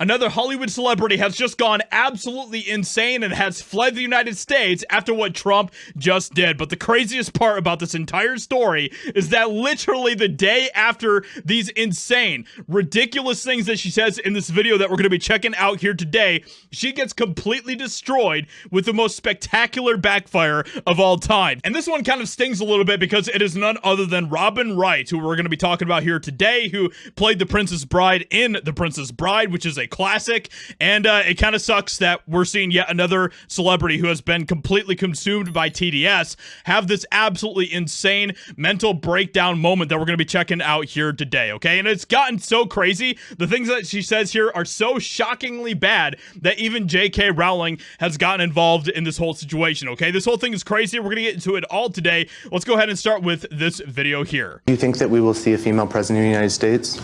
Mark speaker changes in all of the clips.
Speaker 1: Another Hollywood celebrity has just gone absolutely insane and has fled the United States after what Trump just did. But the craziest part about this entire story is that literally the day after these insane, ridiculous things that she says in this video that we're going to be checking out here today, she gets completely destroyed with the most spectacular backfire of all time. And this one kind of stings a little bit because it is none other than Robin Wright, who we're going to be talking about here today, who played the Princess Bride in The Princess Bride, which is a classic. And it kind of sucks that we're seeing yet another celebrity who has been completely consumed by TDS have this absolutely insane mental breakdown moment that we're going to be checking out here today, okay? And it's gotten so crazy. The things that she says here are so shockingly bad that even J.K. Rowling has gotten involved in this whole situation, okay? This whole thing is crazy. We're going to get into it all today. Let's go ahead and start with this video here.
Speaker 2: Do you think that we will see a female president of the United States?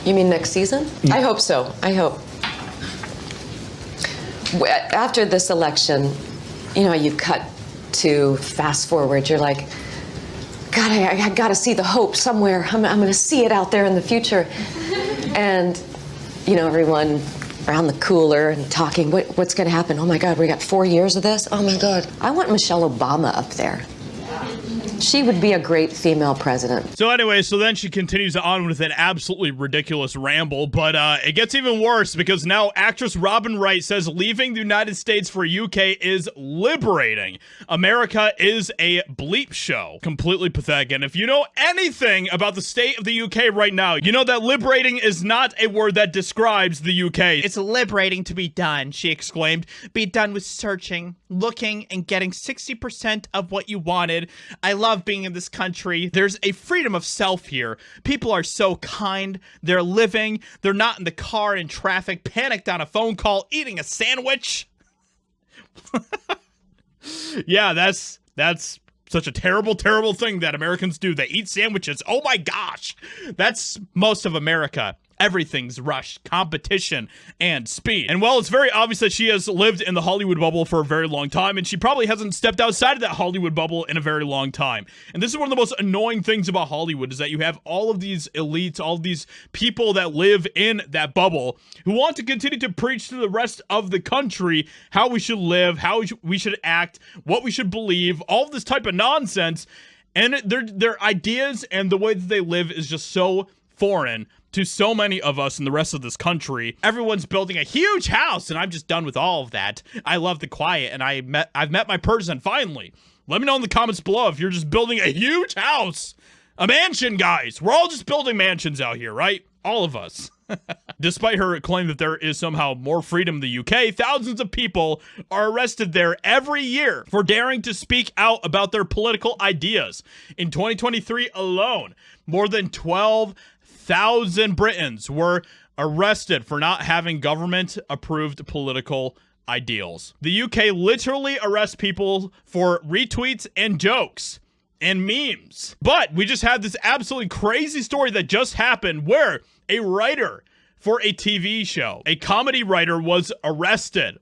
Speaker 3: You mean next season? I hope so. I hope. After this election, you know, you cut to fast forward. You're like, God, I got to see the hope somewhere. I'm going to see it out there in the future. And, you know, everyone around the cooler and talking, what's going to happen? Oh, my God, we got 4 years of this? Oh, my God. I want Michelle Obama up there. She would be a great female president.
Speaker 1: So anyway, so then she continues on with an absolutely ridiculous ramble, but it gets even worse because now actress Robin Wright says leaving the United States for UK is liberating. America is a bleep show. Completely pathetic. And if you know anything about the state of the UK right now, you know that liberating is not a word that describes the UK.
Speaker 4: It's liberating to be done, she exclaimed. Be done with searching, looking, and getting 60% of what you wanted. I love being in this country. There's a freedom of self here. People are so kind. They're living. They're not in the car in traffic, panicked on a phone call, eating a sandwich. Yeah, that's such a terrible, terrible thing that Americans do. They eat sandwiches. Oh my gosh. That's most of America. Everything's rushed, competition, and speed. And well, it's very obvious that she has lived in the Hollywood bubble for a very long time, and she probably hasn't stepped outside of that Hollywood bubble in a very long time. And this is one of the most annoying things about Hollywood, is that you have all of these elites, all of these people that live in that bubble who want to continue to preach to the rest of the country how we should live, how we should act, what we should believe, all of this type of nonsense. And their ideas and the way that they live is just so foreign to so many of us in the rest of this country. Everyone's building a huge house, and I'm just done with all of that. I love the quiet, and I've met my person finally. Let me know in the comments below if you're just building a huge house. A mansion, guys. We're all just building mansions out here, right? All of us. Despite her claim that there is somehow more freedom in the UK, thousands of people are arrested there every year for daring to speak out about their political ideas. In 2023 alone, more than 12,000 Britons were arrested for not having government-approved political ideals. The UK literally arrests people for retweets and jokes and memes. But we just had this absolutely crazy story that just happened where a writer for a TV show, a comedy writer, was arrested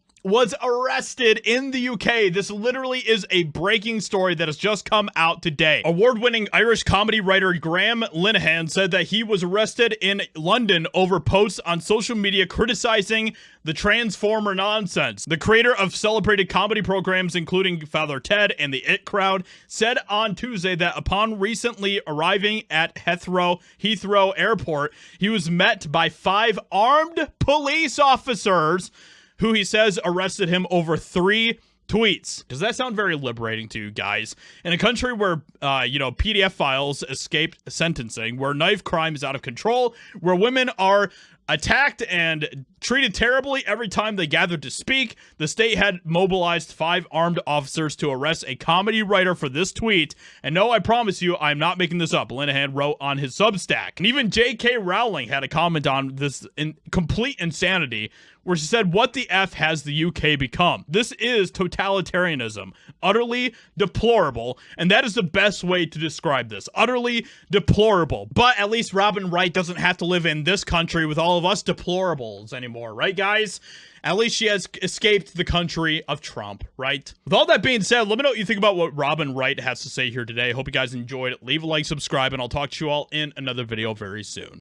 Speaker 4: in the UK. This literally is a breaking story that has just come out today. Award-winning Irish comedy writer Graham Linehan said that he was arrested in London over posts on social media criticizing the Transformer nonsense. The creator of celebrated comedy programs including Father Ted and the It Crowd said on Tuesday that upon recently arriving at Heathrow Airport, he was met by 5 armed police officers who he says arrested him over 3 tweets. Does that sound very liberating to you guys? In a country where, PDF files escape sentencing, where knife crime is out of control, where women are attacked and treated terribly every time they gathered to speak, the state had mobilized 5 armed officers to arrest a comedy writer for this tweet. And no, I promise you, I'm not making this up. Linehan wrote on his Substack. And even J.K. Rowling had a comment on this complete insanity, where she said, "What the F has the UK become? This is totalitarianism. Utterly deplorable." And that is the best way to describe this. Utterly deplorable. But at least Robin Wright doesn't have to live in this country with all of us deplorables anymore, right, guys? At least she has escaped the country of Trump, right? With all that being said, let me know what you think about what Robin Wright has to say here today. Hope you guys enjoyed it. Leave a like, subscribe, and I'll talk to you all in another video very soon.